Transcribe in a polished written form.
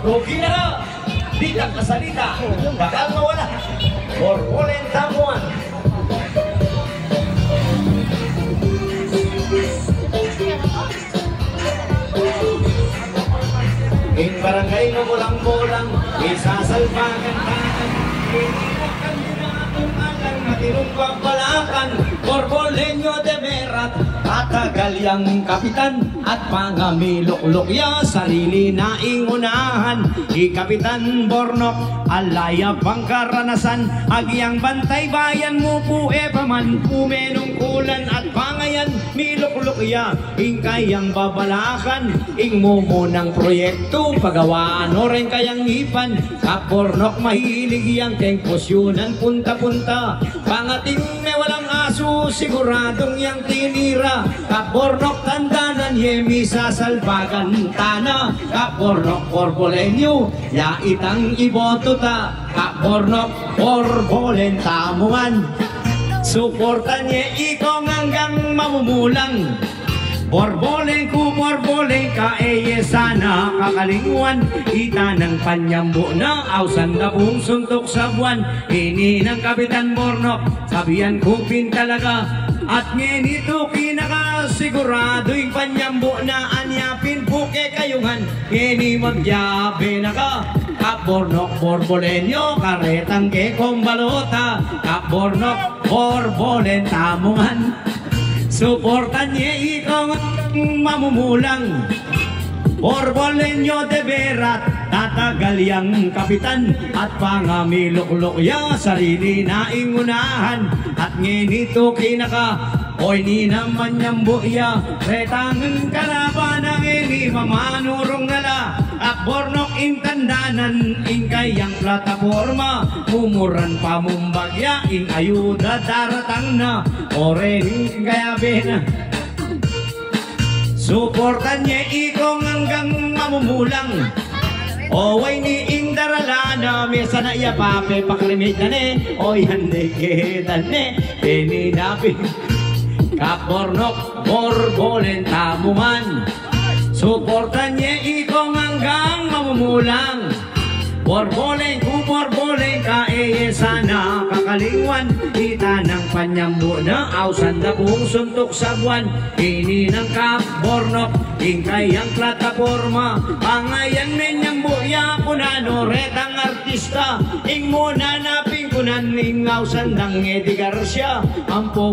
Rugi na ka. Di kang kasalita. Bakal mawala. Borbolen tamuan. In barangay mo kulang-kulang, isasalbagan ka. Iniwakan din ang atong alang matinong pampalakan. Borbolenyo de Verat, tatagal yang kapitan. At pangamilok-lokya, sarili na ingunahan. Kapitan Bornok, alaya pang karanasan. Agyang bantay bayan mo po paman pumenungkulan. At pangayan milok-lokya, ingkayang babalakan. Ing mo munang proyekto, pagawaan o rin kayang ipan. Kapornok mahilig yang tengposyonan punta-punta. Pangating na walang aso, siguradong yang tinira. Kapornok tandanan, yemi sa salbagan tana. Kapornok borbolenyo, ya itang iboto ta. Kapornok borbolen tamuan. Suportan niya ikong hanggang mamumulang. Borbolen ku borbolen ka sana kakalingwan. Ita ng panyambo na awsan na buong suntok sa buwan. Ini ng Kapitan Bornok, sabihan ko pin talaga. At ngenito pinakasigurado yung panyambo na anyapin buke kayungan. Ini magyabe na ka. Kapornok borbolenyo, karetang kekong balota. Kapornok borbolen tamungan. Suportan niya ikong mamumulang. Borbolenyo de Verat, tatagal yang kapitan. At pangamilok-lokya, sarili na ingunahan. At nginito kinaka, oy ni naman niyang buya. Retangang kalaban ang ini mamanurong nala. At Bornok intandanan, ingkayang plataforma. Umuran pa mumbagya, ing ayuda daratang na. Oren kaya bena. Suportan niya ikong hanggang mamumulang. Oway ni Indaralana, mesa na iya pape paklimit na ne. Oy hande kita ne, pininabi. Kapornok borbolen tamuman. Suportan niya ikong hanggang mamumulang. Borbolen ku borbolen ka sana kakalingwan. Kita ng panyambo na awsan na buong suntok sa buwan. Ini ng Bornok, ingkayang plataforma. Pangayan ninyang buya kunano retang artista. Ing muna napingkunan ing awsan ng Eddie Garcia. Ampo